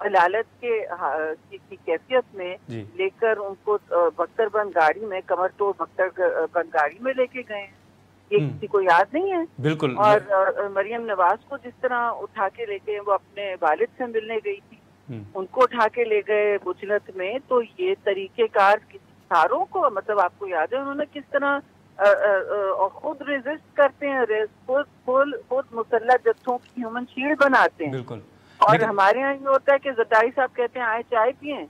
علالت کی کیفیت میں لے کر ان کو بختر بند گاڑی میں، کمر توڑ بختر بند گاڑی میں لے کے گئے ہیں، یہ کسی کو یاد نہیں ہے؟ بالکل. اور مریم نواز کو جس طرح اٹھا کے لے گئے، وہ اپنے والد سے ملنے گئی تھی، ان کو اٹھا کے لے گئے بجلت میں. تو یہ طریقہ کار ساروں کو، مطلب آپ کو یاد ہے انہوں نے کس طرح خود ریزسٹ کرتے ہیں، خود مسلح جتھوں کی ہیومن شیلڈ بناتے ہیں. بالکل. اور ہمارے یہاں یہ ہوتا ہے کہ زرداری صاحب کہتے ہیں آئے چائے پئیں.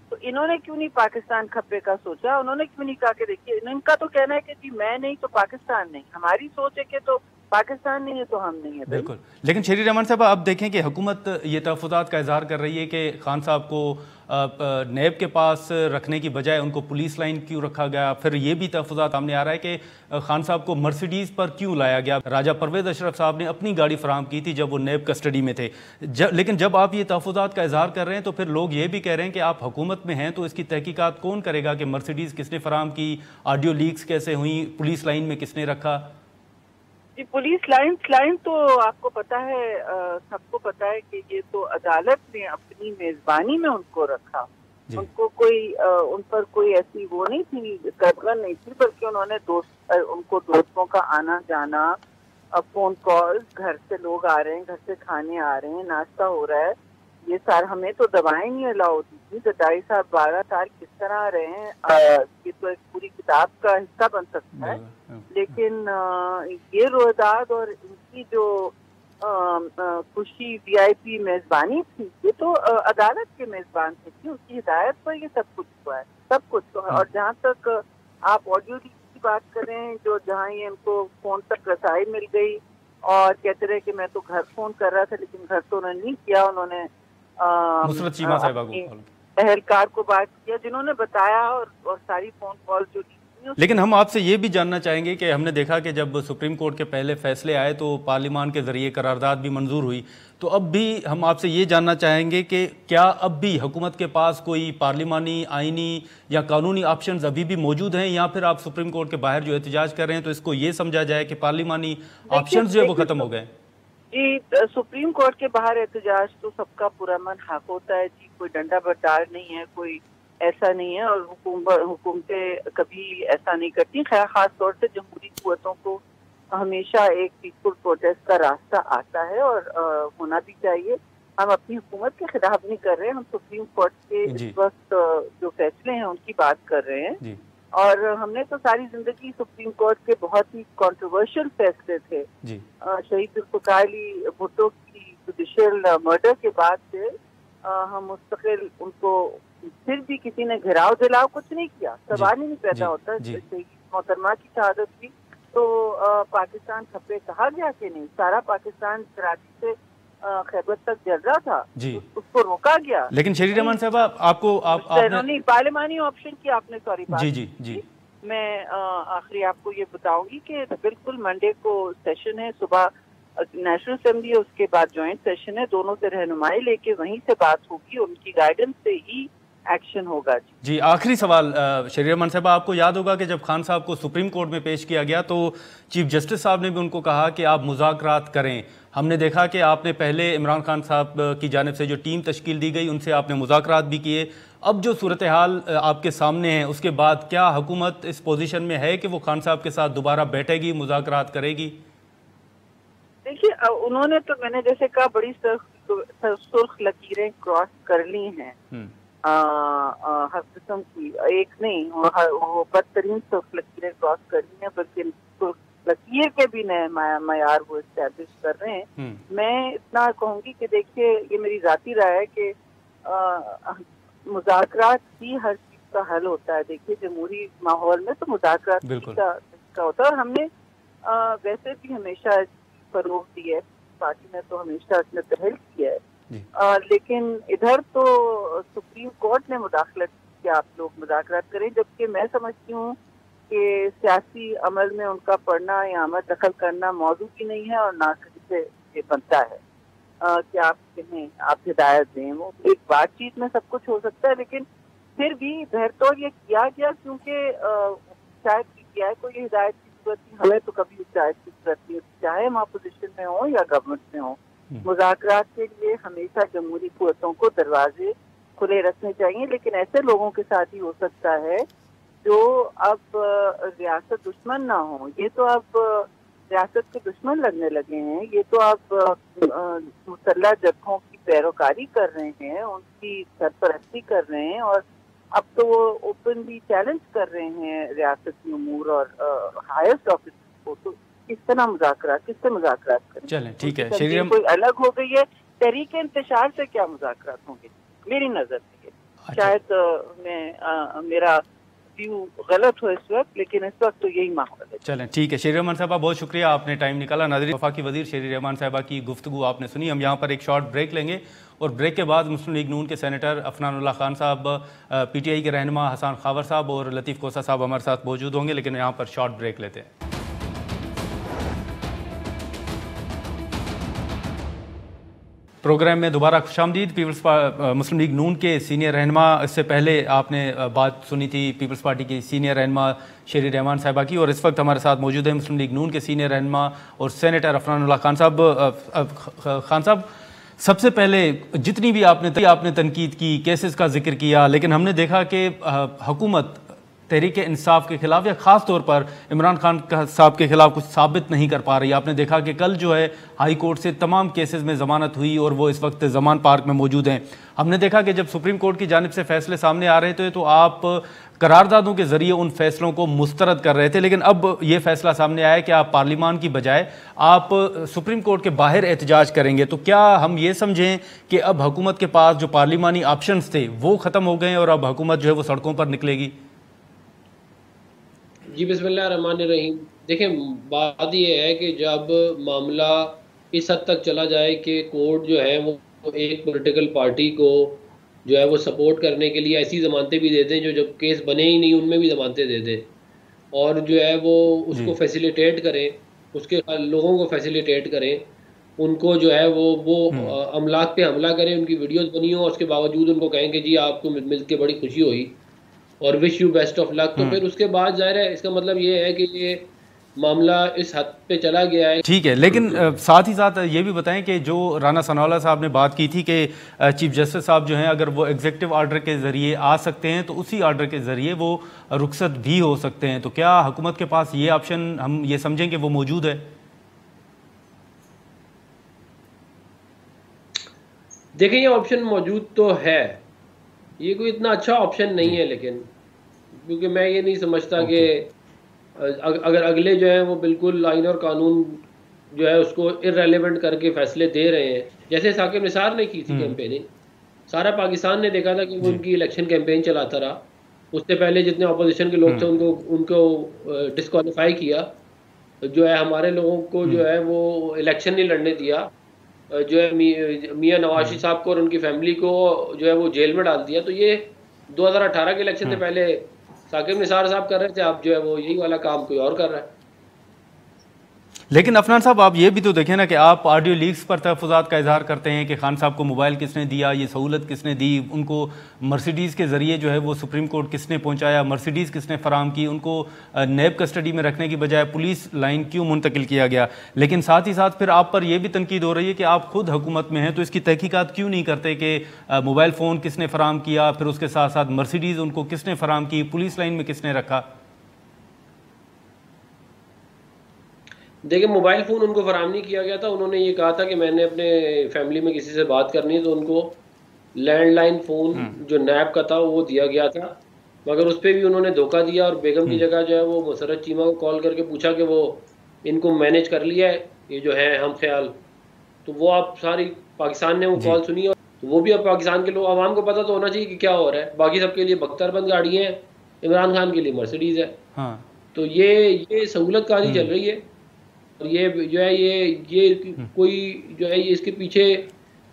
تو انہوں نے کیوں نہیں پاکستان کھپے کا سوچا؟ انہوں نے کیوں نہیں کہا کہ دیکھیے، ان کا تو کہنا ہے کہ جی میں نہیں تو پاکستان نہیں. ہماری سوچ ہے کہ تو پاکستان نہیں ہے تو ہم نہیں ہے. بالکل. لیکن شہری رحمان صاحب، اب دیکھیں کہ حکومت یہ تحفظات کا اظہار کر رہی ہے کہ خان صاحب کو نیب کے پاس رکھنے کی بجائے ان کو پولیس لائن کیوں رکھا گیا. پھر یہ بھی تحفظات سامنے آ رہا ہے کہ خان صاحب کو مرسیڈیز پر کیوں لایا گیا. راجہ پرویز اشرف صاحب نے اپنی گاڑی فراہم کی تھی جب وہ نیب کسٹڈی میں تھے. لیکن جب آپ یہ تحفظات کا اظہار کر رہے ہیں تو پھر لوگ یہ بھی کہہ رہے ہیں کہ آپ حکومت میں ہیں تو اس کی تحقیقات کون کرے گا کہ مرسیڈیز کس نے فراہم کی، آڈیو لیکس کیسے ہوئیں، پولیس لائن میں کس نے رکھا. جی پولیس لائن تو آپ کو پتا ہے، سب کو پتا ہے کہ یہ تو عدالت نے اپنی میزبانی میں ان کو رکھا. ان کو ان پر کوئی ایسی وہ نہیں تھی، قدغن نہیں تھی، بلکہ انہوں نے ان کو دوستوں کا آنا جانا، فون کال، گھر سے لوگ آ رہے ہیں، گھر سے کھانے آ رہے ہیں، ناشتہ ہو رہا ہے، یہ سارا. ہمیں تو دوائیں نہیں الاؤ ہوتی تھی. زرداری صاحب 12 سال کس طرح آ رہے ہیں، یہ تو ایک پوری کتاب کا حصہ بن سکتا ہے. لیکن یہ رویداد اور ان کی جو خوشی VIP میزبانی تھی، یہ تو عدالت کے میزبان سے تھی، اس کی ہدایت پر یہ سب کچھ ہوا ہے، سب کچھ. اور جہاں تک آپ آڈیو لیک کی بات کریں، جہاں یہ ان کو فون تک رسائی مل گئی اور کہتے رہے کہ میں تو گھر فون کر رہا تھا، لیکن گھر تو انہوں نے نہیں کیا. انہوں نے اہلکار کو بات کیا جنہوں نے بتایا، اور ساری فون کال جو کی. لیکن ہم آپ سے یہ بھی جاننا چاہیں گے کہ ہم نے دیکھا کہ جب سپریم کورٹ کے پہلے فیصلے آئے تو پارلیمان کے ذریعے قرارداد بھی منظور ہوئی. تو اب بھی ہم آپ سے یہ جاننا چاہیں گے کہ کیا اب بھی حکومت کے پاس کوئی پارلیمانی، آئینی یا قانونی آپشنز ابھی بھی موجود ہیں، یا پھر آپ سپریم کورٹ کے باہر جو احتجاج کر رہے ہیں تو اس کو یہ سمجھا جائے کہ پارلیمانی آپشنز جو ہے وہ ختم ہو گئے؟ جی سپریم کورٹ کے باہر احتجاج تو سب کا پرامن حق ہوتا ہے. جی کوئی ڈنڈا بردار نہیں ہے، کوئی ایسا نہیں ہے، اور حکومتیں کبھی ایسا نہیں کرتی. خاص طور سے جمہوری قوتوں کو ہمیشہ ایک پیسفل پروٹیسٹ کا راستہ آتا ہے اور ہونا بھی چاہیے. ہم اپنی حکومت کے خلاف نہیں کر رہے، ہم سپریم کورٹ کے اس وقت جو فیصلے ہیں ان کی بات کر رہے ہیں. اور ہم نے تو ساری زندگی سپریم کورٹ کے بہت ہی کنٹروورشل فیصلے تھے. شہید ذوالفقار علی بھٹو کی جوڈیشل مرڈر کے بعد سے ہم مستقل ان کو، پھر بھی کسی نے گھراؤ دلاؤ کچھ نہیں کیا، سوال ہی نہیں پیدا ہوتا. محترمہ کی شہادت کی تو پاکستان کھپے کہا گیا کہ نہیں؟ سارا پاکستان کراچی سے خیبر تک جل رہا تھا، اس کو روکا گیا. لیکن شہری رحمان صاحب آپ کو پارلیمانی آپشن کی آپ نے سوری بات جی میں آخری آپ کو یہ بتاؤں گی کہ بالکل منڈے کو سیشن ہے، صبح نیشنل اسمبلی ہے، اس کے بعد جوائنٹ سیشن ہے. دونوں سے رہنمائی لے کے وہیں سے بات ہوگی، ان کی گائیڈنس سے ہی ایکشن ہوگا. جی آخری سوال شہری رحمان صاحب، آپ کو یاد ہوگا کہ جب خان صاحب کو سپریم کورٹ میں پیش کیا گیا تو چیف جسٹس صاحب نے بھی ان کو کہا کہ آپ مذاکرات کریں. ہم نے دیکھا کہ آپ نے پہلے عمران خان صاحب کی جانب سے جو ٹیم تشکیل دی گئی ان سے آپ نے مذاکرات بھی کیے. اب جو صورتحال آپ کے سامنے ہے اس کے بعد کیا حکومت اس پوزیشن میں ہے کہ وہ خان صاحب کے ساتھ دوبارہ بیٹھے گی، مذاکرات کرے گی؟ دیکھیے انہوں نے تو، میں نے جیسے کہا، بڑی سرخ لکیریں کراس کر لی ہیں ہر قسم کی. ایک نہیں، وہ بدترین سرخ لکیریں کراس کر لی ہیں، بلکہ سرخ لکیر کے بھی نئے معیار وہ اسٹیبلش کر رہے ہیں. میں اتنا کہوں گی کہ دیکھیے یہ میری ذاتی رائے ہے کہ مذاکرات ہی ہر چیز کا حل ہوتا ہے. دیکھیے جمہوری ماحول میں تو مذاکرات کا ہوتا ہے، اور ہم نے ویسے بھی ہمیشہ فروغ دی ہے. پارٹی نے تو ہمیشہ اس میں پہل کی ہے. لیکن ادھر تو سپریم کورٹ نے مداخلت کی کہ آپ لوگ مذاکرات کریں، جبکہ میں سمجھتی ہوں کہ سیاسی عمل میں ان کا پڑھنا یا عمل دخل کرنا موضوع ہی نہیں ہے، اور نہ کہیں سے یہ بنتا ہے کہ آپ کہیں آپ ہدایت دیں. وہ ایک بات چیت میں سب کچھ ہو سکتا ہے، لیکن پھر بھی بہرطور یہ کیا گیا کیونکہ شاید PTI کو یہ ہدایت کی ضرورت تھی. ہمیں تو کبھی ہدایت کی ضرورت نہیں، چاہے ہم اپوزیشن میں ہوں یا گورنمنٹ میں ہوں. مذاکرات کے لیے ہمیشہ جمہوری قوتوں کو دروازے کھلے رکھنے چاہیے، لیکن ایسے لوگوں کے ساتھ ہی ہو سکتا ہے جو اب ریاست دشمن نہ ہوں. یہ تو اب ریاست کے دشمن لگنے لگے ہیں، یہ تو اب مسلح جبہوں کی پیروکاری کر رہے ہیں، ان کی سرپرستی کر رہے ہیں، اور اب تو وہ اوپنلی چیلنج کر رہے ہیں ریاستی امور اور ہائیسٹ آفیسر کو. تو کس طرح مذاکرات، کس سے مذاکرات کریں؟ چلیں ٹھیک ہے. تنظیم کوئی الگ ہو گئی ہے، تحریک انتشار سے کیا مذاکرات ہوں گے میری نظر سے؟ شاید میرا ویو غلط ہو اس وقت، لیکن اس وقت تو یہی ماحول ہے. چلیں ٹھیک ہے. شیری رحمان صاحبہ بہت شکریہ، آپ نے ٹائم نکالا. ناظرین، وفاقی وزیر شیری رحمان صاحبہ کی گفتگو آپ نے سنی. ہم یہاں پر ایک شارٹ بریک لیں گے اور بریک کے بعد مسلم لیگ نون کے سینیٹر عفنان اللہ خان صاحب، پی ٹی آئی کے رہنما حسان خاور صاحب اور لطیف کوسہ صاحب ہمارے ساتھ موجود ہوں گے، لیکن یہاں پر شارٹ بریک لیتے ہیں. پروگرام میں دوبارہ خوش آمدید. مسلم لیگ نون کے سینئر رہنما، اس سے پہلے آپ نے بات سنی تھی پیپلز پارٹی کی سینئر رہنما شیری رحمان صاحبہ کی، اور اس وقت ہمارے ساتھ موجود ہیں مسلم لیگ نون کے سینئر رہنما اور سینیٹر عفنان اللہ خان صاحب. خان صاحب، سب سے پہلے جتنی بھی آپ نے تنقید کی، کیسز کا ذکر کیا، لیکن ہم نے دیکھا کہ حکومت تحریک انصاف کے خلاف یا خاص طور پر عمران خان صاحب کے خلاف کچھ ثابت نہیں کر پا رہی. آپ نے دیکھا کہ کل جو ہے ہائی کورٹ سے تمام کیسز میں ضمانت ہوئی اور وہ اس وقت زمان پارک میں موجود ہیں. ہم نے دیکھا کہ جب سپریم کورٹ کی جانب سے فیصلے سامنے آ رہے تھے تو آپ قراردادوں کے ذریعے ان فیصلوں کو مسترد کر رہے تھے، لیکن اب یہ فیصلہ سامنے آیا کہ آپ پارلیمان کی بجائے آپ سپریم کورٹ کے باہر احتجاج کریں گے. تو کیا ہم یہ سمجھیں کہ اب حکومت کے پاس جو پارلیمانی آپشنز تھے وہ ختم ہو گئے ہیں اور اب حکومت جو ہے وہ سڑکوں پر نکلے گی؟ جی بسم اللہ الرحمن الرحیم. دیکھیں، بات یہ ہے کہ جب معاملہ اس حد تک چلا جائے کہ کورٹ جو ہے وہ ایک پولیٹیکل پارٹی کو جو ہے وہ سپورٹ کرنے کے لیے ایسی ضمانتیں بھی دے دیں جو جب کیس بنے ہی نہیں ان میں بھی ضمانتیں دے دیں، اور جو ہے وہ اس کو فیسیلیٹیٹ کریں، اس کے لوگوں کو فیسیلیٹیٹ کریں، ان کو جو ہے وہ املاک پہ حملہ کریں، ان کی ویڈیوز بنی ہوں اور اس کے باوجود ان کو کہیں کہ جی آپ کو مل کے بڑی خوشی ہوئی اور وش یو بیسٹ آف لک. تو پھر اس کے بعد ظاہر ہے اس کا مطلب یہ ہے کہ یہ معاملہ اس حد پہ چلا گیا ہے. ٹھیک ہے، لیکن ساتھ ہی ساتھ یہ بھی بتائیں کہ جو رانا ثناءاللہ صاحب نے بات کی تھی کہ چیف جسٹس صاحب جو ہیں اگر وہ ایگزیکٹو آرڈر کے ذریعے آ سکتے ہیں تو اسی آرڈر کے ذریعے وہ رخصت بھی ہو سکتے ہیں، تو کیا حکومت کے پاس یہ آپشن ہم یہ سمجھیں کہ وہ موجود ہے؟ دیکھیں، یہ آپشن موجود تو ہے، یہ کوئی اتنا اچھا آپشن نہیں ہے، لیکن کیونکہ میں یہ نہیں سمجھتا کہ اگر اگلے جو ہیں وہ بالکل آئین اور قانون جو ہے اس کو ارریلیونٹ کر کے فیصلے دے رہے ہیں، جیسے ثاقب نثار نے کی تھی کیمپیننگ، سارا پاکستان نے دیکھا تھا کہ وہ ان کی الیکشن کیمپین چلاتا رہا، اس سے پہلے جتنے اپوزیشن کے لوگ تھے ان کو ڈسکوالیفائی کیا، جو ہے ہمارے لوگوں کو جو ہے وہ الیکشن نہیں لڑنے دیا، جو ہے میاں نواز شریف صاحب کو اور ان کی فیملی کو جو ہے وہ جیل میں ڈال دیا. تو یہ 2018 کے الیکشن سے پہلے ثاقب نثار صاحب کر رہے تھے، اب جو ہے وہ یہی والا کام کوئی اور کر رہا ہے. لیکن عفنان صاحب، آپ یہ بھی تو دیکھیں نا کہ آپ آڈیو لیکس پر تحفظات کا اظہار کرتے ہیں کہ خان صاحب کو موبائل کس نے دیا، یہ سہولت کس نے دی، ان کو مرسیڈیز کے ذریعے جو ہے وہ سپریم کورٹ کس نے پہنچایا، مرسیڈیز کس نے فراہم کی، ان کو نیب کسٹڈی میں رکھنے کی بجائے پولیس لائن کیوں منتقل کیا گیا. لیکن ساتھ ہی ساتھ پھر آپ پر یہ بھی تنقید ہو رہی ہے کہ آپ خود حکومت میں ہیں تو اس کی تحقیقات کیوں نہیں کرتے کہ موبائل فون کس نے فراہم کیا، پھر اس کے ساتھ ساتھ مرسیڈیز ان کو کس نے فراہم کی، پولیس لائن میں کس نے رکھا؟ دیکھیں، موبائل فون ان کو فراہم نہیں کیا گیا تھا. انہوں نے یہ کہا تھا کہ میں نے اپنے فیملی میں کسی سے بات کرنی ہے تو ان کو لینڈ لائن فون جو نیب کا تھا وہ دیا گیا تھا، مگر اس پہ بھی انہوں نے دھوکہ دیا اور بیگم کی جگہ جو ہے وہ مسرت چیمہ کو کال کر کے پوچھا کہ وہ ان کو مینیج کر لیا ہے یہ جو ہے ہم خیال. تو وہ آپ ساری پاکستان نے وہ کال سنی، اور وہ بھی اب پاکستان کے لوگ عوام کو پتہ تو ہونا چاہیے کہ کیا ہو رہا ہے. باقی سب کے لیے بختر بند گاڑیاں ہیں، عمران خان کے لیے مرسیڈیز ہے. تو یہ سہولت کاری چل رہی ہے، اور یہ جو ہے یہ کوئی جو ہے اس کے پیچھے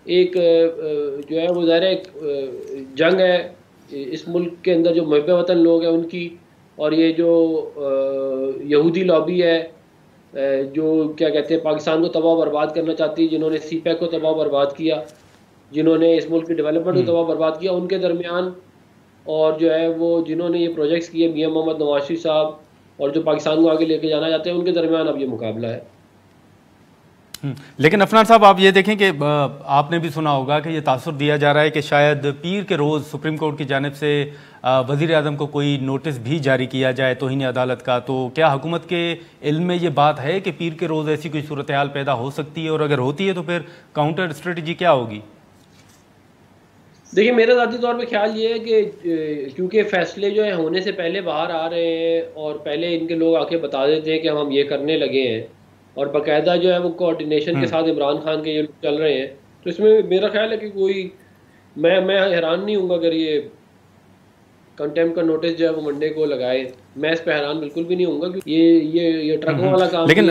ایک جو ہے وہ ظاہر ایک جنگ ہے اس ملک کے اندر جو محب وطن لوگ ہیں ان کی، اور یہ جو یہودی لابی ہے جو کیا کہتے ہیں پاکستان کو تباہ برباد کرنا چاہتی ہے، جنہوں نے سی پیک کو تباہ برباد کیا، جنہوں نے اس ملک کی ڈیولپمنٹ کو تباہ برباد کیا، ان کے درمیان اور جو ہے وہ جنہوں نے یہ پروجیکٹس کیے میاں محمد نواز شریف صاحب اور جو پاکستان کو آگے لے کے جانا چاہتے ہیں ان کے درمیان اب یہ مقابلہ ہے. لیکن افنان صاحب آپ یہ دیکھیں کہ آپ نے بھی سنا ہوگا کہ یہ تاثر دیا جا رہا ہے کہ شاید پیر کے روز سپریم کورٹ کی جانب سے وزیر اعظم کو کوئی نوٹس بھی جاری کیا جائے توہین عدالت کا، تو کیا حکومت کے علم میں یہ بات ہے کہ پیر کے روز ایسی کوئی صورتحال پیدا ہو سکتی ہے، اور اگر ہوتی ہے تو پھر کاؤنٹر اسٹریٹجی کیا ہوگی؟ دیکھیں میرا ذاتی طور پہ خیال یہ ہے کہ کیونکہ فیصلے جو ہیں ہونے سے پہلے باہر آ رہے ہیں اور پہلے ان کے لوگ آ کے بتا دیتے ہیں کہ ہم یہ کرنے لگے ہیں، اور باقاعدہ جو ہے وہ کوارڈینیشن کے ساتھ عمران خان کے یہ لوگ چل رہے ہیں، تو اس میں میرا خیال ہے کہ کوئی میں حیران نہیں ہوں گا اگر یہ کنٹیمپٹ کا نوٹس جو ہے وہ منڈے کو لگائے. میں اس پہ حیران بالکل بھی نہیں ہوں گا کیونکہ یہ ٹرکوں والا کام لیکن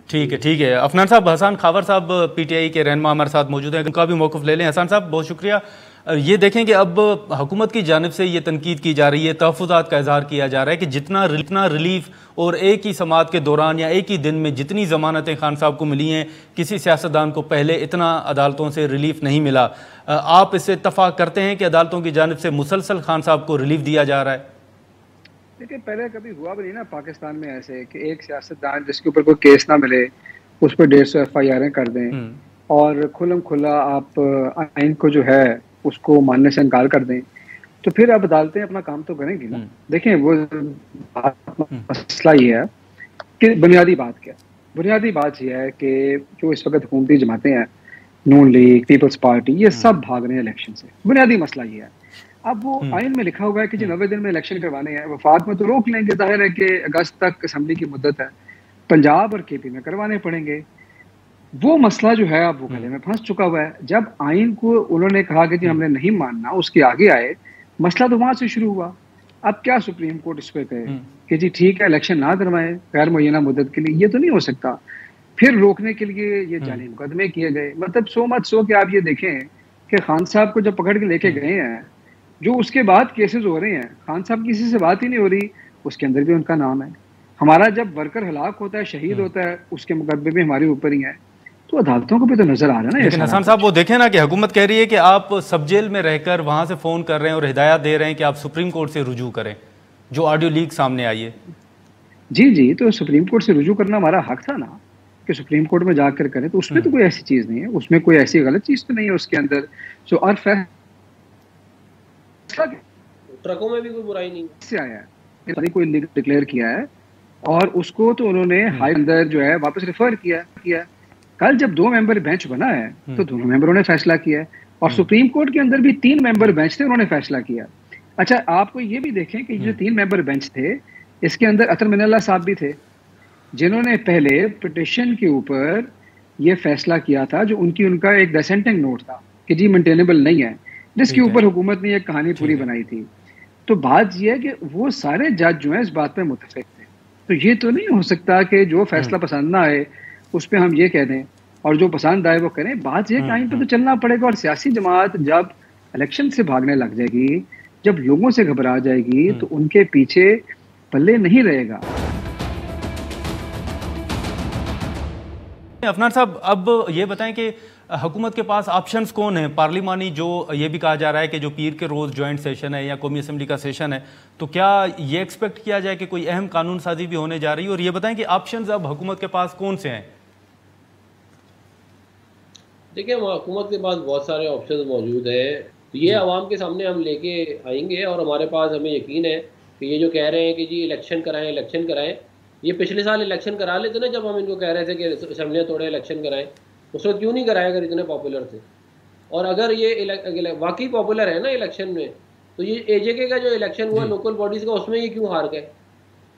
ٹھیک ہے افنان صاحب، حسان خاور صاحب پی ٹی آئی کے رہنما ہمارے ساتھ موجود ہیں، ان کا بھی موقف لے لیں. حسان صاحب بہت شکریہ. یہ دیکھیں کہ اب حکومت کی جانب سے یہ تنقید کی جا رہی ہے، تحفظات کا اظہار کیا جا رہا ہے کہ جتنا ریلیف اور ایک ہی سماعت کے دوران یا ایک ہی دن میں جتنی ضمانتیں خان صاحب کو ملی ہیں، کسی سیاستدان کو پہلے اتنا عدالتوں سے ریلیف نہیں ملا. آپ اس سے اتفاق کرتے ہیں کہ عدالتوں کی جانب سے مسلسل خان صاحب کو ریلیف دیا جا رہا ہے؟ دیکھیں پہلے کبھی ہوا بھی نہیں نا پاکستان میں ایسے کہ ایک سیاستدان جس کے اوپر کوئی کیس نہ ملے اس پہ 150 FIR کر دیں اور کھلم کھلا آپ آئین کو جو ہے اس کو ماننے سے انکار کر دیں، تو پھر اب عدالتیں اپنا کام تو کریں گی نا. دیکھیں وہ مسئلہ یہ ہے کہ بنیادی بات یہ ہے کہ جو اس وقت حکومتی جماعتیں ہیں، نون لیگ، پیپلز پارٹی، یہ سب بھاگ رہے ہیں الیکشن سے. بنیادی مسئلہ یہ ہے. اب وہ آئین میں لکھا ہوا ہے کہ 90 دن میں الیکشن کروانے ہیں. وفاق میں تو روک لیں گے، ظاہر ہے کہ اگست تک اسمبلی کی مدت ہے، پنجاب اور KP میں کروانے پڑیں گے. وہ مسئلہ جو ہے اب وہ گلے میں پھنس چکا ہوا ہے. جب آئین کو انہوں نے کہا کہ جی ہم نے نہیں ماننا، اس کے آگے آئے، مسئلہ تو وہاں سے شروع ہوا. اب کیا سپریم کورٹ اس پہ کہے کہ جی ٹھیک ہے الیکشن نہ کروائیں غیر معینہ مدت کے لیے؟ یہ تو نہیں ہو سکتا. پھر روکنے کے لیے یہ جعلی مقدمے کیے گئے. مطلب سو کہ آپ یہ دیکھیں کہ خان صاحب کو جب پکڑ کے لے کے گئے ہیں، جو اس کے بعد کیسز ہو رہے ہیں، خان صاحب کی کسی سے بات ہی نہیں ہو رہی، اس کے اندر بھی ان کا نام ہے. ہمارا جب ورکر ہلاک ہوتا ہے، شہید ہوتا ہے، اس کے مقدمے بھی ہمارے اوپر ہی ہیں. تو عدالتوں کو بھی تو نظر آ رہا ہے نا. لیکن حسان صاحب وہ دیکھیں نا کہ حکومت کہہ رہی ہے کہ آپ سب جیل میں رہ کر وہاں سے فون کر رہے ہیں اور ہدایات دے رہے ہیں کہ آپ سپریم کورٹ سے رجوع کریں، جو آڈیو لیک سامنے آئی ہے. جی تو سپریم کورٹ سے رجوع کرنا ہمارا حق تھا نا کہ سپریم کورٹ میں جا کر کریں. تو اس میں تو کوئی ایسی چیز نہیں ہے، اس میں کوئی ایسی غلط چیز تو نہیں ہے اس کے اندر. اور ٹرکوں میں بھی کوئی برائی نہیں سے آیا ہے، کوئی لیگ ڈکلیئر کیا ہے اور اس کو تو انہوں نے ہائی اندر جو ہے واپس ریفر کیا. کل جب 2 ممبر بینچ بنا ہے تو دونوں ممبروں نے فیصلہ کیا ہے، اور سپریم کورٹ کے اندر بھی 3 ممبر بینچ تھے، انہوں نے فیصلہ کیا. اچھا آپ کو یہ بھی دیکھیں کہ جو 3 ممبر بینچ تھے اس کے اندر اطہر من اللہ صاحب بھی تھے، جنہوں نے پہلے پٹیشن کے اوپر یہ فیصلہ کیا تھا، جو ان کا ایک ڈسینٹنگ نوٹ تھا کہ جی مینٹینیبل نہیں ہے، جس کے اوپر حکومت نے ایک کہانی پوری بنائی تھی. تو بات یہ ہے کہ وہ سارے جج جو ہیں اس بات پہ متفق تھے. تو یہ تو نہیں ہو سکتا کہ جو فیصلہ پسند نہ آئے اس پہ ہم یہ کہہ دیں اور جو پسند آئے وہ کریں. بات یہ کہ آئین پہ تو چلنا پڑے گا. اور سیاسی جماعت جب الیکشن سے بھاگنے لگ جائے گی، جب لوگوں سے گھبرا جائے گی، تو ان کے پیچھے پلے نہیں رہے گا. افنان صاحب اب یہ بتائیں کہ حکومت کے پاس آپشنز کون ہیں پارلیمانی؟ جو یہ بھی کہا جا رہا ہے کہ جو پیر کے روز جوائنٹ سیشن ہے یا قومی اسمبلی کا سیشن ہے، تو کیا یہ ایکسپیکٹ کیا جائے کہ کوئی اہم قانون سازی بھی ہونے جا رہی ہے؟ اور یہ بتائیں کہ آپشنز اب حکومت کے پاس کون سے ہیں؟ دیکھیں حکومت کے پاس بہت سارے آپشنز موجود ہیں. یہ عوام کے سامنے ہم لے کے آئیں گے، اور ہمارے پاس ہمیں یقین ہے کہ یہ جو کہہ رہے ہیں کہ جی الیکشن کرائیں، یہ پچھلے سال الیکشن کرا لیتے نا، جب ہم ان کو کہہ رہے تھے کہ اسمبلیاں توڑے الیکشن کرائیں. اس وقت کیوں نہیں کرائے اگر اتنے پاپولر تھے؟ اور اگر یہ واقعی پاپولر ہے نا الیکشن میں، تو یہ AJK کا جو الیکشن ہوا لوکل باڈیز کا، اس میں یہ کیوں ہار گئے؟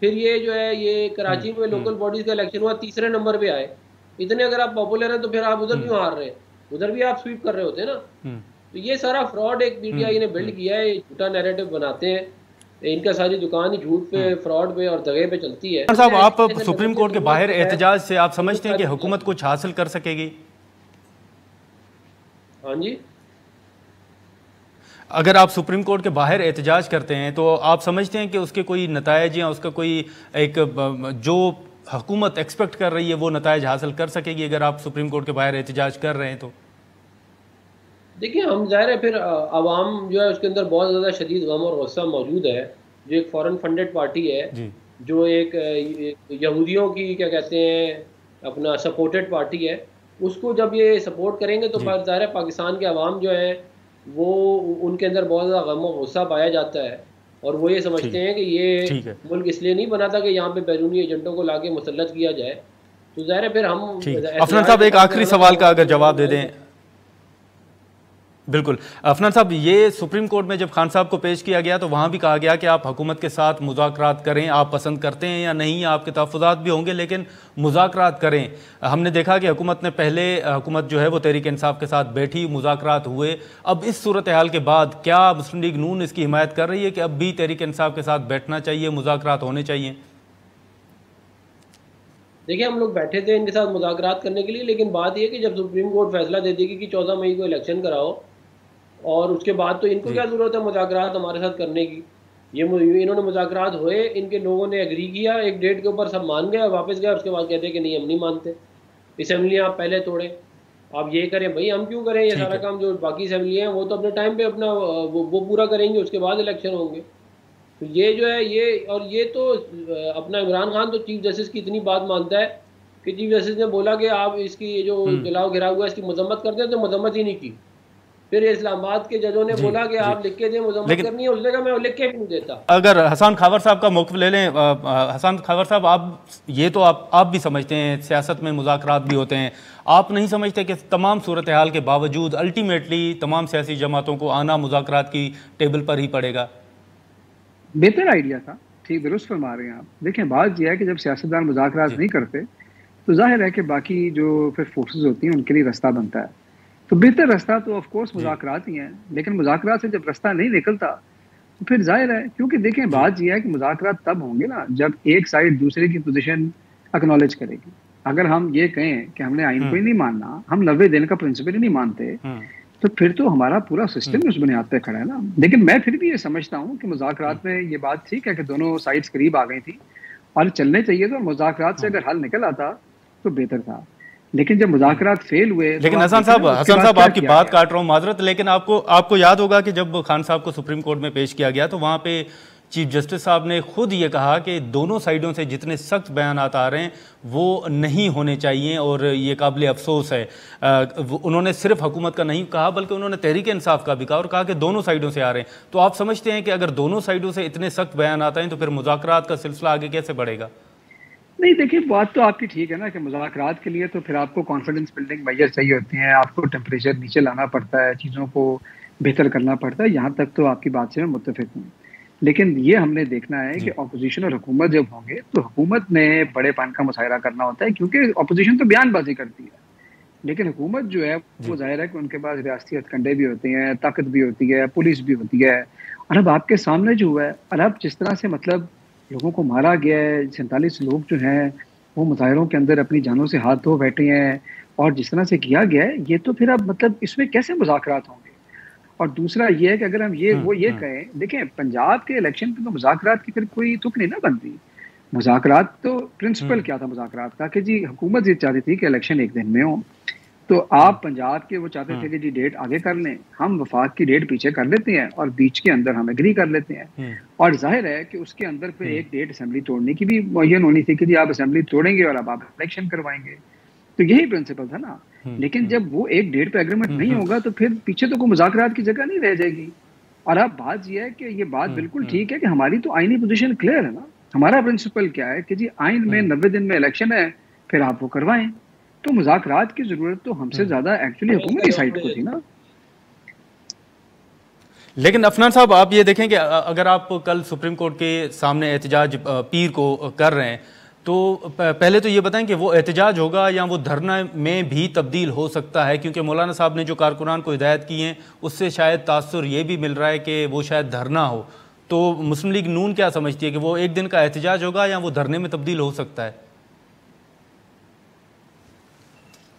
پھر یہ جو ہے یہ کراچی میں لوکل باڈیز کا الیکشن ہوا، 3رے نمبر پہ آئے. اتنے اگر آپ پاپولر ہیں تو پھر آپ ادھر کیوں ہار رہے ہیں؟ ادھر بھی آپ سویپ کر رہے ہوتے ہیں نا. تو یہ سارا فراڈ ایک PTI نے بلڈ کیا ہے. یہ جھوٹا نیریٹو بناتے ہیں، ان کا ساری دکان جھوٹ پہ، فراڈ پہ اور دغے پہ چلتی ہے. صاحب آپ سپریم کورٹ کے باہر احتجاج سے آپ سمجھتے ہیں کہ حکومت کچھ حاصل کر سکے گی؟ ہاں جی، اگر آپ سپریم کورٹ کے باہر احتجاج کرتے ہیں تو آپ سمجھتے ہیں کہ اس کے کوئی نتائج یا اس کا کوئی ایک جو حکومت ایکسپیکٹ کر رہی ہے وہ نتائج حاصل کر سکے گی اگر آپ سپریم کورٹ کے باہر احتجاج کر رہے ہیں تو؟ دیکھیں ہم ظاہر ہے پھر عوام جو ہے اس کے اندر بہت زیادہ شدید غم اور غصہ موجود ہے. جو ایک فورن فنڈڈ پارٹی ہے، جو ایک یہودیوں کی کیا کہتے ہیں اپنا سپورٹڈ پارٹی ہے، اس کو جب یہ سپورٹ کریں گے تو ظاہر ہے پاکستان کے عوام جو ہیں وہ ان کے اندر بہت زیادہ غم و غصہ پایا جاتا ہے، اور وہ یہ سمجھتے ہیں کہ یہ ملک اس لیے نہیں بنا تھا کہ یہاں پہ بیرونی ایجنٹوں کو لا کے مسلط کیا جائے. تو ظاہر ہے پھر ہم افنان صاحب ایک آخری سوال کا اگر جواب دے دیں. بالکل افنان صاحب، یہ سپریم کورٹ میں جب خان صاحب کو پیش کیا گیا تو وہاں بھی کہا گیا کہ آپ حکومت کے ساتھ مذاکرات کریں، آپ پسند کرتے ہیں یا نہیں، آپ کے تحفظات بھی ہوں گے لیکن مذاکرات کریں. ہم نے دیکھا کہ حکومت نے پہلے حکومت جو ہے وہ تحریک انصاف کے ساتھ بیٹھی، مذاکرات ہوئے. اب اس صورتحال کے بعد کیا مسلم لیگ نون اس کی حمایت کر رہی ہے کہ اب بھی تحریک انصاف کے ساتھ بیٹھنا چاہیے، مذاکرات ہونے چاہیے؟ دیکھیں ہم لوگ بیٹھے تھے ان کے ساتھ مذاکرات کرنے کے لیے، لیکن بات یہ کہ جب سپریم کورٹ فیصلہ دے دے گی کہ 14 مئی کو الیکشن کراؤ، اور اس کے بعد تو ان کو کیا ضرورت ہے مذاکرات ہمارے ساتھ کرنے کی. انہوں نے مذاکرات ہوئے، ان کے لوگوں نے ایگری کیا، ایک ڈیٹ کے اوپر سب مان گئے اور واپس گئے. اس کے بعد کہتے ہیں کہ نہیں ہم نہیں مانتے، اسمبلی آپ پہلے توڑیں، آپ یہ کریں. بھائی ہم کیوں کریں یہ سارا کام؟ جو باقی اسمبلی ہیں وہ تو اپنے ٹائم پہ اپنا وہ پورا کریں گے، اس کے بعد الیکشن ہوں گے. تو یہ جو ہے یہ تو اپنا عمران خان تو چیف جسٹس کی اتنی بات مانتا ہے کہ چیف جسٹس نے بولا کہ آپ اس کی یہ جو جلاؤ گھراؤ ہوا ہے اس کی مذمت کرتے ہیں، تو مذمت ہی نہیں کی. پھر اسلام آباد کے ججوں نے بولا کہ آپ لکھ کے دیں، مذمت کرنی ہے، اس نے کہا میں لکھ کے بھی نہیں دیتا. اگر حسان خاور صاحب کا موقف لے لیں، حسان خاور صاحب آپ بھی سمجھتے ہیں سیاست میں مذاکرات بھی ہوتے ہیں، آپ نہیں سمجھتے کہ تمام صورتحال کے باوجود الٹیمیٹلی تمام سیاسی جماعتوں کو آنا مذاکرات کی ٹیبل پر ہی پڑے گا؟ بہتر آئیڈیا تھا، ٹھیک درست فرما رہے ہیں آپ. دیکھیں بات یہ ہے کہ جب سیاستدان مذاکرات نہیں کرتے تو ظاہر ہے کہ باقی جو پھر فورسز ہوتی ہیں ان کے لیے رستہ بنتا ہے. تو بہتر رستہ تو آف کورس مذاکرات ہی ہیں، لیکن مذاکرات سے جب رستہ نہیں نکلتا تو پھر ظاہر ہے، کیونکہ دیکھیں بات یہ ہے کہ مذاکرات تب ہوں گے نا جب ایک سائڈ دوسرے کی پوزیشن اکنالج کرے گی. اگر ہم یہ کہیں کہ ہم نے آئین کو ہی نہیں ماننا، ہم 90 دن کا پرنسپل ہی نہیں مانتے، تو پھر تو ہمارا پورا سسٹم اس بنیاد پہ کھڑا ہے نا. لیکن میں پھر بھی یہ سمجھتا ہوں کہ مذاکرات میں یہ بات ٹھیک ہے کہ دونوں سائڈز قریب آ گئی تھی اور چلنے چاہیے تھا. مذاکرات سے اگر حل نکل آتا تو بہتر تھا، لیکن جب مذاکرات فیل ہوئے. لیکن حسن صاحب آپ کی بات کاٹ رہا ہوں، معذرت، لیکن آپ کو یاد ہوگا کہ جب خان صاحب کو سپریم کورٹ میں پیش کیا گیا تو وہاں پہ چیف جسٹس صاحب نے خود یہ کہا کہ دونوں سائیڈوں سے جتنے سخت بیانات آ رہے ہیں وہ نہیں ہونے چاہیے اور یہ قابل افسوس ہے. انہوں نے صرف حکومت کا نہیں کہا بلکہ انہوں نے تحریک انصاف کا بھی کہا اور کہا کہ دونوں سائیڈوں سے آ رہے ہیں. تو آپ سمجھتے ہیں کہ اگر دونوں سائیڈوں سے اتنے سخت بیانات آئیں تو پھر مذاکرات کا سلسلہ آگے کیسے بڑھے گا؟ نہیں دیکھیے بات تو آپ کی ٹھیک ہے نا کہ مذاکرات کے لیے تو پھر آپ کو کانفیڈنس بلڈنگ میجر چاہیے ہوتے ہیں، آپ کو ٹیمپریچر نیچے لانا پڑتا ہے، چیزوں کو بہتر کرنا پڑتا ہے. یہاں تک تو آپ کی بات سے میں متفق ہوں، لیکن یہ ہم نے دیکھنا ہے کہ اپوزیشن اور حکومت جب ہوں گے تو حکومت نے بڑے پان کا مظاہرہ کرنا ہوتا ہے، کیونکہ اپوزیشن تو بیان بازی کرتی ہے، لیکن حکومت جو ہے وہ ظاہر ہے کہ ان کے پاس ریاستی ہتھکنڈے بھی ہوتے ہیں، طاقت بھی ہوتی ہے، پولیس بھی ہوتی ہے. اور اب آپ کے سامنے جو ہوا ہے، اور اب جس طرح سے مطلب لوگوں کو مارا گیا ہے، 47 لوگ جو ہیں وہ مظاہروں کے اندر اپنی جانوں سے ہاتھ دھو بیٹھے ہیں، اور جس طرح سے کیا گیا ہے یہ تو پھر اب مطلب اس میں کیسے مذاکرات ہوں گے؟ اور دوسرا یہ ہے کہ اگر ہم یہ کہیں، دیکھیں پنجاب کے الیکشن پہ تو مذاکرات کی پھر کوئی تک نہیں نہ بنتی. مذاکرات تو پرنسپل کیا تھا مذاکرات کا کہ جی حکومت یہ چاہتی تھی کہ الیکشن ایک دن میں ہو، تو آپ پنجاب کے وہ چاہتے تھے کہ جی ڈیٹ آگے کر لیں، ہم وفاق کی ڈیٹ پیچھے کر لیتے ہیں اور بیچ کے اندر ہم ایگری کر لیتے ہیں. اور ظاہر ہے کہ اس کے اندر پھر ایک ڈیٹ اسمبلی توڑنے کی بھی معین ہونی تھی کہ جی آپ اسمبلی توڑیں گے اور اب آپ الیکشن کروائیں گے. تو یہی پرنسپل تھا نا. لیکن جب وہ ایک ڈیٹ پہ ایگریمنٹ نہیں ہوگا تو پھر پیچھے تو کوئی مذاکرات کی جگہ نہیں رہ جائے گی. اور اب بات یہ ہے کہ یہ بات بالکل ٹھیک ہے کہ ہماری تو آئینی پوزیشن کلیئر ہے نا. ہمارا پرنسپل کیا ہے کہ جی آئین میں 90 دن میں الیکشن ہے، پھر آپ وہ کروائیں. تو مذاکرات کی ضرورت تو ہم سے زیادہ ایکچولی حکومت کی سائڈ کو تھی نا. لیکن افنان صاحب آپ یہ دیکھیں کہ اگر آپ کل سپریم کورٹ کے سامنے احتجاج پیر کو کر رہے ہیں تو پہلے تو یہ بتائیں کہ وہ احتجاج ہوگا یا وہ دھرنا میں بھی تبدیل ہو سکتا ہے، کیونکہ مولانا صاحب نے جو کارکنان کو ہدایت کی ہیں اس سے شاید تاثر یہ بھی مل رہا ہے کہ وہ شاید دھرنا ہو. تو مسلم لیگ نون کیا سمجھتی ہے کہ وہ ایک دن کا احتجاج ہوگا یا وہ دھرنے میں تبدیل ہو سکتا ہے؟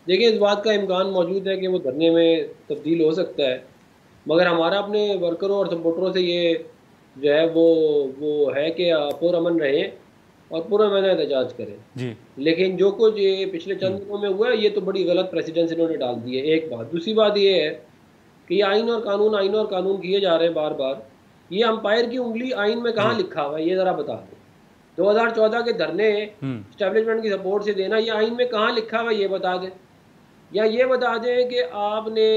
دیکھیں اس بات کا امکان موجود ہے کہ وہ دھرنے میں تبدیل ہو سکتا ہے، مگر ہمارا اپنے ورکروں اور سپورٹروں سے یہ جو ہے وہ ہے کہ پرامن رہیں اور پرامن احتجاج کریں. لیکن جو کچھ یہ پچھلے چند دنوں میں ہوا ہے یہ تو بڑی غلط پریسیڈنس انہوں نے ال دی ہے. ایک بات. دوسری بات یہ ہے کہ یہ آئین اور قانون کیے جا رہے ہیں بار بار. یہ امپائر کی انگلی آئین میں کہاں لکھا ہوا ہے یہ ذرا بتا دیں. 2014 کے دھرنے اسٹیبلشمنٹ کی سپورٹ سے دینا، یہ آئین میں کہاں لکھا ہوا یہ بتا دیں، یا یہ بتا دیں کہ آپ نے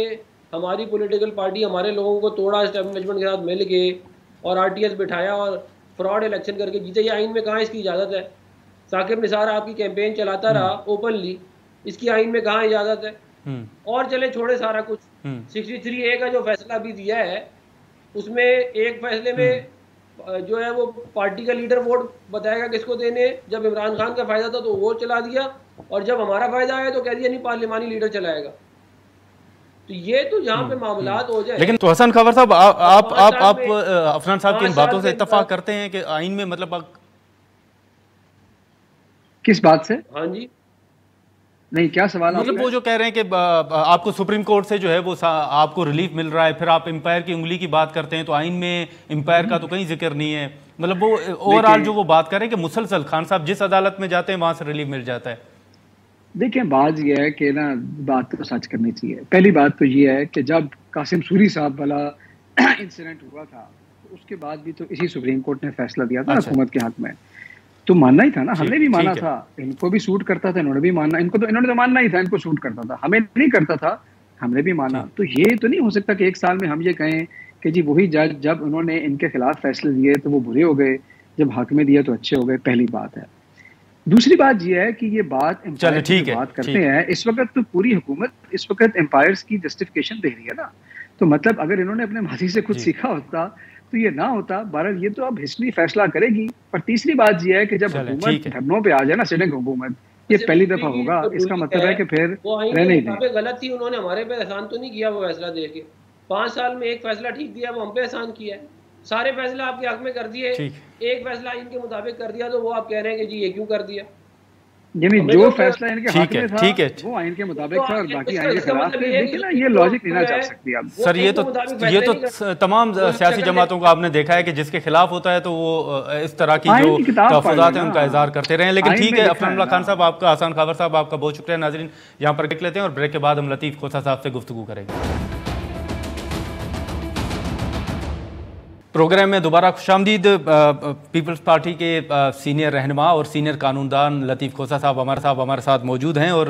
ہماری پولیٹیکل پارٹی ہمارے لوگوں کو توڑا اسٹیبلشمنٹ کے ساتھ مل کے اور آر ٹی ایس بٹھایا اور فراڈ الیکشن کر کے جیتے، یہ آئین میں کہاں اس کی اجازت ہے؟ ثاقب نثار آپ کی کیمپین چلاتا رہا اوپنلی، اس کی آئین میں کہاں اجازت ہے؟ اور چلے چھوڑے سارا کچھ، 63A کا جو فیصلہ بھی دیا ہے اس میں ایک فیصلے میں جو ہے وہ پارٹی کا لیڈر ووٹ بتائے گا کس کو دینے، جب عمران خان کا فائدہ تھا تو وہ چلا دیا، اور جب ہمارا فائدہ آیا تو کہہ دیا نہیں پارلیمانی لیڈر چلائے گا۔ تو یہ تو جہاں پہ معاملات ہو جائے۔ لیکن تو حسن خبر صاحب آپ عفنان صاحب کی ان باتوں سے اتفاق کرتے ہیں کہ آئین میں مطلب کس بات سے؟ ہاں جی نہیں، کیا سوال؟ مطلب وہ جو کہہ رہے ہیں کہ آپ کو سپریم کورٹ سے جو ہے وہ آپ کو ریلیف مل رہا ہے، پھر آپ امپائر کی انگلی کی بات کرتے ہیں، تو آئین میں امپائر کا تو کہیں ذکر نہیں ہے، مطلب وہ اوور آل جو وہ بات کر رہے ہیں کہ مسلسل خان صاحب جس عدالت میں جاتے ہیں وہاں سے ریلیف مل جاتا ہے۔ دیکھیں بات یہ ہے کہ نا بات تو سچ کرنی چاہیے۔ پہلی بات تو یہ ہے کہ جب قاسم سوری صاحب والا انسیڈنٹ ہوا تھا تو اس کے بعد بھی تو اسی سپریم کورٹ نے فیصلہ دیا تھا حکومت کے حق میں، تو ماننا ہی تھا نا، ہم نے بھی مانا تھا، ان کو بھی سوٹ کرتا تھا، انہوں نے بھی ماننا، انہوں نے تو ماننا ہی تھا، ان کو سوٹ کرتا تھا، ہمیں نہیں کرتا تھا، ہم نے بھی مانا۔ تو یہ تو نہیں ہو سکتا کہ ایک سال میں ہم یہ کہیں کہ جی وہی جج جب انہوں نے ان کے خلاف فیصلے دیے تو وہ برے ہو گئے، جب حق میں دیا تو اچھے ہو گئے۔ پہلی بات ہے۔ دوسری بات یہ ہے کہ یہ بات بات کرتے ہیں اس وقت، تو پوری حکومت اس وقت امپائرز کی جسٹیفیکیشن دے رہی ہے نا، تو مطلب اگر انہوں نے اپنے ماضی سے کچھ سیکھا ہوتا تو یہ نہ ہوتا۔ بہرحال یہ تو اب ہسٹری فیصلہ کرے گی۔ اور تیسری بات یہ ہے کہ جب حکومت دھرنوں پہ آ جائے نا، سٹنگ حکومت، یہ پہلی دفعہ ہوگا، اس کا مطلب ہے کہ پھر رہنے ہی دیں۔ غلط تھی، انہوں نے ہمارے پہ احسان تو نہیں کیا وہ فیصلہ دے کے، 5 سال میں ایک فیصلہ ٹھیک دیا وہ ہم پہ احسان کیا ہے، سارے فیصلہ آپ کے حق میں کر دیے، ایک فیصلہ ان کے مطابق کر دیا تو وہ آپ کہہ رہے ہیں کہ جی یہ کیوں کر دیا؟ یعنی جو فیصلہ ان کے حق میں تھا وہ آئین کے مطابق تھا اور باقی آئین کے خلاف تھے۔ دیکھیں نا یہ لاجک نہیں نہ چل سکتی اب۔ سر یہ تو تمام سیاسی جماعتوں کو آپ نے دیکھا ہے کہ جس کے خلاف ہوتا ہے تو وہ اس طرح کی جو تحفظات ہیں ان کا اظہار کرتے رہے ہیں۔ لیکن ٹھیک ہے، عفنان اللہ خان صاحب آپ کا، حسن خاور صاحب آپ کا بہت شکریہ۔ ناظرین یہاں پر بریک لیتے ہیں اور بریک کے بعد ہم لطیف کھوسہ صاحب سے گفتگو کریں گے۔ پروگرام میں دوبارہ خوش آمدید۔ پیپلز پارٹی کے سینئر رہنما اور سینئر قانون دان لطیف کھوسہ صاحب ہمارے ساتھ موجود ہیں، اور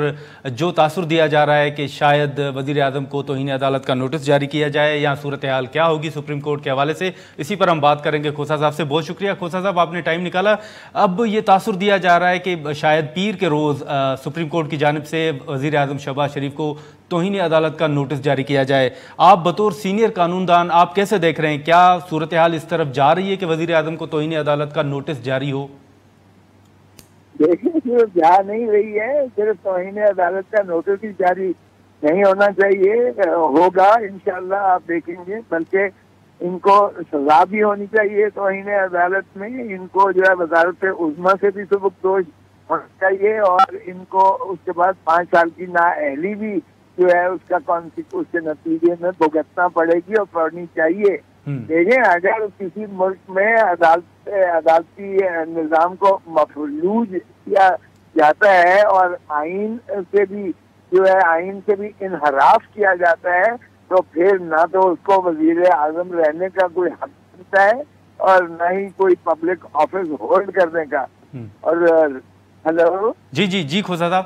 جو تاثر دیا جا رہا ہے کہ شاید وزیر اعظم کو توہین عدالت کا نوٹس جاری کیا جائے یا صورتحال کیا ہوگی سپریم کورٹ کے حوالے سے، اسی پر ہم بات کریں گے کھوسہ صاحب سے۔ بہت شکریہ کھوسہ صاحب، آپ نے ٹائم نکالا۔ اب یہ تاثر دیا جا رہا ہے کہ شاید پیر کے روز سپریم کورٹ کی جانب سے وزیر اعظم شہباز شریف کو توہین عدالت کا نوٹس جاری کیا جائے۔ آپ بطور سینئر قانون دان آپ کیسے دیکھ رہے ہیں؟ کیا صورتحال اس طرف جا رہی ہے کہ وزیر اعظم کو توہین عدالت کا نوٹس جاری ہو؟ دیکھیں صرف جا نہیں رہی ہے، صرف توہین عدالت کا نوٹس ہی جاری نہیں ہونا چاہیے، ہوگا انشاءاللہ آپ دیکھیں گے، بلکہ ان کو سزا بھی ہونی چاہیے توہین عدالت میں، ان کو جو ہے وزارت عظمیٰ سے بھی سبکدوش ہونا چاہیے، اور ان کو اس کے بعد 5 سال کی نااہلی بھی جو ہے اس کا اس کے نتیجے میں بھگتنا پڑے گی اور پڑنی چاہیے۔ دیکھیں اگر کسی ملک میں عدالتی نظام کو مفلوج کیا جاتا ہے اور آئین سے بھی جو ہے آئین سے بھی انحراف کیا جاتا ہے تو پھر نہ تو اس کو وزیر اعظم رہنے کا کوئی حق ملتا ہے اور نہ ہی کوئی پبلک آفس ہولڈ کرنے کا۔ اور ہلو جی کھوسہ صاحب،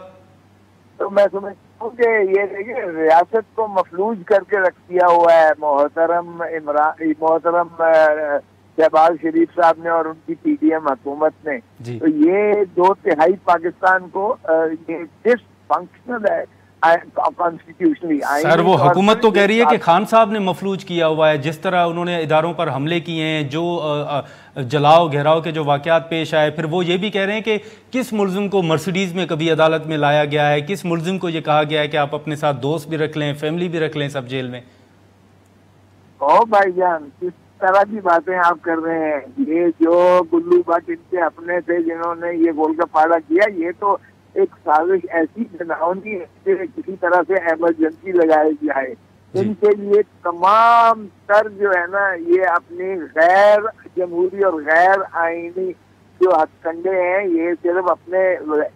تو میں سمجھتا ہوں کہ یہ دیکھیں ریاست کو مفلوج کر کے رکھ دیا ہوا ہے محترم شہباز شریف صاحب نے اور ان کی پی ڈی ایم حکومت نے، تو یہ 2/3 پاکستان کو یہ ڈس فنکشنل ہے کانسٹیٹیوشنلی۔ سر وہ حکومت تو کہہ رہی ہے کہ خان صاحب نے مفلوج کیا ہوا ہے، جس طرح انہوں نے اداروں پر حملے کیے ہیں، جو جلاؤ گھیراؤ کے جو واقعات پیش آئے، پھر وہ یہ بھی کہہ رہے ہیں کہ کس ملزم کو مرسیڈیز میں کبھی عدالت میں لایا گیا ہے، کس ملزم کو یہ کہا گیا ہے کہ آپ اپنے ساتھ دوست بھی رکھ لیں، فیملی بھی رکھ لیں سب جیل میں۔ او بھائی جان کس طرح کی باتیں آپ کر رہے ہیں؟ یہ جو گلو بٹ ان کے اپنے تھے جنہوں نے یہ گول کا پاڑا کیا، یہ تو ایک سازش ایسی بناونی ہے کہ کسی طرح سے ایمرجنسی لگائی جائے۔ ان کے لیے تمام تر جو ہے نا یہ اپنی غیر جمہوری اور غیر آئینی جو ہتھ کنڈے ہیں، یہ صرف اپنے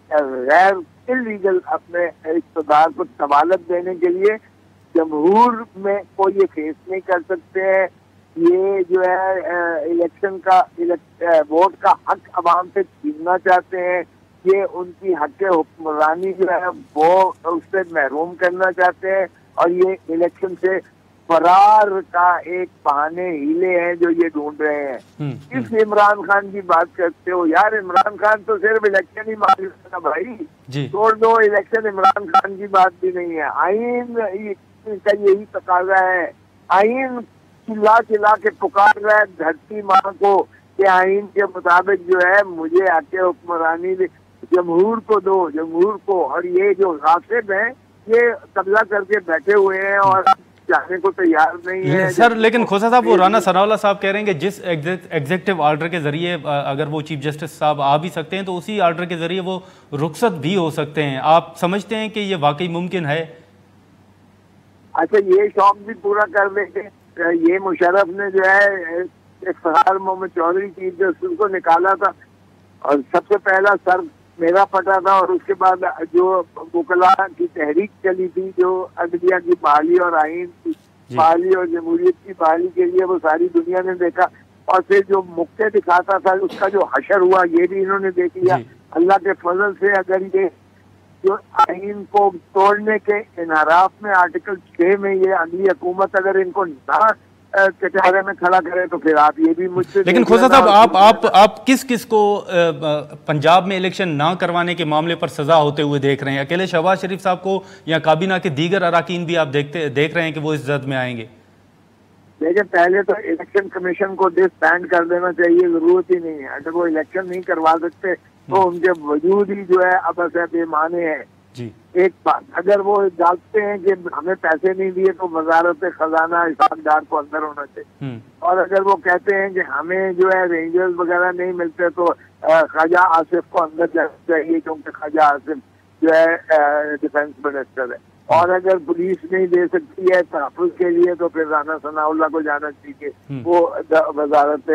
غیر انلیگل اپنے اقتدار کو طوالت دینے کے لیے جمہور میں کوئی یہ فیس نہیں کر سکتے ہیں، یہ جو ہے الیکشن کا ووٹ کا حق عوام سے چھیننا چاہتے ہیں، یہ ان کی حق حکمرانی جو ہے وہ اس سے محروم کرنا چاہتے ہیں، اور یہ الیکشن سے فرار کا ایک بہانے ہیلے ہیں جو یہ ڈھونڈ رہے ہیں۔ کس عمران خان کی بات کرتے ہو یار؟ عمران خان تو صرف الیکشن ہی مار لیتا بھائی، چھوڑ دو الیکشن، عمران خان کی بات بھی نہیں ہے۔ آئین کا یہی تقاضا ہے، آئین چلا چلا کے پکار رہا ہے دھرتی ماں کو کہ آئین کے مطابق جو ہے مجھے حق حکمرانی جمہور کو دو، جمہور کو۔ اور یہ جو غاصب ہیں یہ قبضہ کر کے بیٹھے ہوئے ہیں اور جانے کو تیار نہیں ہے سر۔ لیکن کھوسا صاحب، وہ رانا ثناءاللہ صاحب کہہ رہے ہیں کہ جس ایگزیکٹو آرڈر کے ذریعے اگر وہ چیف جسٹس صاحب آ بھی سکتے ہیں تو اسی آرڈر کے ذریعے وہ رخصت بھی ہو سکتے ہیں۔ آپ سمجھتے ہیں کہ یہ واقعی ممکن ہے؟ اچھا، یہ شوق بھی پورا کر دیں کہ یہ مشرف نے جو ہے افتخار محمد چودھری چیف جسٹس کو نکالا تھا اور سب سے پہلا سر میرا پٹا تھا، اور اس کے بعد جو وکلاء کی تحریک چلی تھی جو عدلیہ کی بحالی اور آئین کی بحالی اور جمہوریت کی بحالی کے لیے، وہ ساری دنیا نے دیکھا، اور پھر جو مکتے دکھاتا تھا اس کا جو حشر ہوا یہ بھی انہوں نے دیکھ لیا۔ اللہ کے فضل سے اگر یہ جو آئین کو توڑنے کے انحراف میں آرٹیکل 6 میں یہ اگلی حکومت اگر ان کو نہ کٹہرے میں کھڑا کرے تو پھر آپ یہ بھی مجھ سے، لیکن کھوسا صاحب آپ کس کو پنجاب میں الیکشن نہ کروانے کے معاملے پر سزا ہوتے ہوئے دیکھ رہے ہیں؟ اکیلے شہباز شریف صاحب کو یا کابینہ کے دیگر اراکین بھی آپ دیکھ رہے ہیں کہ وہ اس زد میں آئیں گے؟ لیکن پہلے تو الیکشن کمیشن کو ڈس بینڈ کر دینا چاہیے، ضرورت ہی نہیں ہے۔ اگر وہ الیکشن نہیں کروا سکتے تو ان کے وجود ہی جو ہے ابس ہے، بے معنی ہے۔ ایک بات، اگر وہ جانتے ہیں کہ ہمیں پیسے نہیں دیے تو وزارت خزانہ حسابدار کو اندر ہونا چاہیے، اور اگر وہ کہتے ہیں کہ ہمیں جو ہے رینجرز وغیرہ نہیں ملتے تو خواجہ آصف کو اندر جانا چاہیے، کیونکہ خواجہ آصف جو ہے ڈیفینس منسٹر ہے، اور اگر پولیس نہیں دے سکتی ہے تحفظ کے لیے تو پھر رانا ثناءاللہ کو جانا چاہیے، وہ وزارت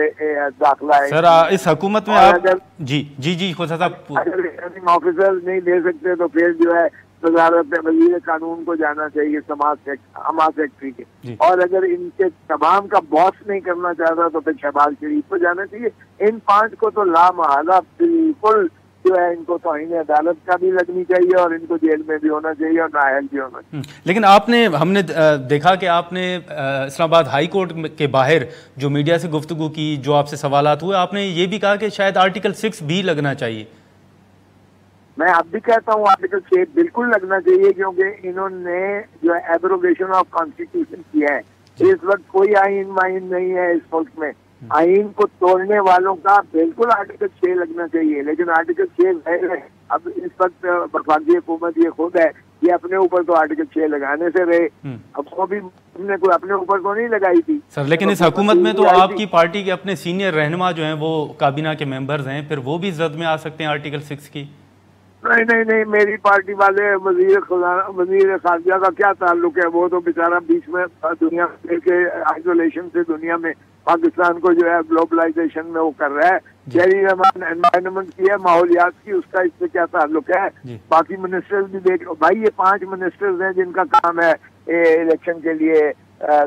داخلہ ہے۔ سر اس حکومت میں آپ جی کھوسا صاحب، اگر ریٹرننگ آفیسر نہیں دے سکتے تو پھر جو ہے وزارت وزیر قانون کو جانا چاہیے، حماس سیکٹری کے، اور اگر ان کے تمام کا باس نہیں کرنا چاہتا تو پھر شہباز شریف کو جانا چاہیے۔ ان 5 کو تو لامحالہ بالکل جو ہے ان کو توہین عدالت کا بھی لگنی چاہیے اور ان کو جیل میں بھی ہونا چاہیے اور نااہل بھی ہونا چاہیے۔ لیکن ہم نے دیکھا کہ آپ نے اسلام آباد ہائی کورٹ کے باہر جو میڈیا سے گفتگو کی، جو آپ سے سوالات ہوئے، آپ نے یہ بھی کہا کہ شاید آرٹیکل 6 بھی لگنا چاہیے۔ میں اب بھی کہتا ہوں آرٹیکل 6 بالکل لگنا چاہیے، کیونکہ انہوں نے جو ہے ایبروگیشن آف کانسٹیٹیوشن کیا ہے۔ اس وقت کوئی آئین مائن نہیں ہے اس ملک میں، آئین کو توڑنے والوں کا بالکل آرٹیکل 6 لگنا چاہیے، لیکن آرٹیکل 6 ہے۔ اب اس وقت وفاقی حکومت یہ خود ہے، یہ اپنے اوپر تو آرٹیکل 6 لگانے سے رہے، اب وہ بھی ہم نے کوئی اپنے اوپر تو نہیں لگائی تھی سر۔ لیکن اس حکومت میں تو آپ کی پارٹی کے اپنے سینئر رہنما جو ہیں وہ کابینہ کے ممبرز ہیں، پھر وہ بھی زد میں آ سکتے ہیں آرٹیکل 6 کی؟ نہیں، میری پارٹی والے وزیر خارجہ کا کیا تعلق ہے؟ وہ تو بیچارہ بیچ میں دنیا کے آئسولیشن سے دنیا میں پاکستان کو جو ہے گلوبلائزیشن میں وہ کر رہا ہے۔ شہری انوائرمنٹ کی ہے، ماحولیات کی، اس کا اس سے کیا تعلق ہے؟ باقی منسٹرز بھی دیکھ بھائی، یہ 5 منسٹرز ہیں جن کا کام ہے الیکشن کے لیے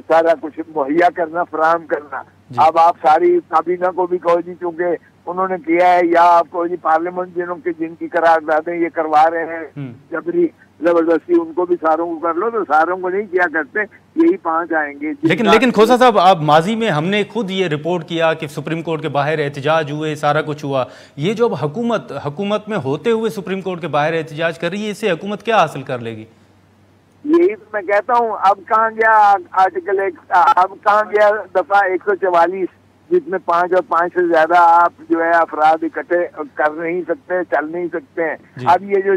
سارا کچھ مہیا کرنا، فراہم کرنا۔ اب آپ ساری کابینہ کو بھی کہو جی، چونکہ انہوں نے کیا ہے، یا آپ کو جی پارلیمنٹ جن کی قراردادیں یہ کروا رہے ہیں جبری زبردستی، ان کو بھی ساروں کو کر لو، تو ساروں کو نہیں کیا کرتے، یہی 5 آئیں گے۔ لیکن کھوسا صاحب، آپ ماضی میں ہم نے خود یہ رپورٹ کیا کہ سپریم کورٹ کے باہر احتجاج ہوئے، سارا کچھ ہوا، یہ جو اب حکومت میں ہوتے ہوئے سپریم کورٹ کے باہر احتجاج کر رہی ہے، اس سے حکومت کیا حاصل کر لے گی؟ یہی تو میں کہتا ہوں، اب کہاں گیا آرٹیکل 1، اب کہاں گیا دفعہ 144 جس میں 5 اور 5 سے زیادہ آپ جو ہے افراد اکٹھے کر نہیں سکتے، چل نہیں سکتے ہیں۔ اب یہ جو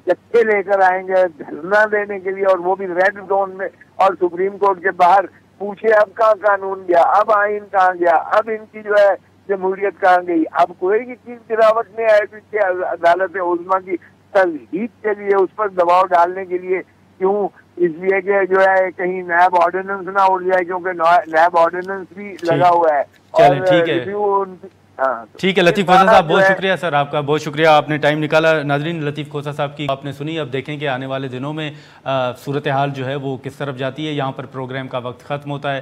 جتھے لے کر آئیں گے دھرنا دینے کے لیے، اور وہ بھی ریڈ زون میں، اور سپریم کورٹ کے باہر، پوچھے اب کہاں قانون گیا، اب آئین کہاں گیا، اب ان کی جو ہے جمہوریت کہاں گئی؟ اب کوئی بھی چیز گراوٹ نہیں آئے کہ عدالت عظمیٰ کی تجدید کے لیے اس پر دباؤ ڈالنے کے لیے، کیوں؟ اس لیے کہ جو ہے کہیں نیب آرڈیننس نہ اڑ جائے، کیونکہ نیب آرڈیننس بھی لگا ہوا ہے۔ چلیں ٹھیک ہے لطیف کھوسا صاحب، بہت شکریہ سر آپ کا، بہت شکریہ آپ نے ٹائم نکالا۔ ناظرین، لطیف کھوسا صاحب کی آپ نے سنی، اب دیکھیں کہ آنے والے دنوں میں صورتحال جو ہے وہ کس طرف جاتی ہے۔ یہاں پر پروگرام کا وقت ختم ہوتا ہے۔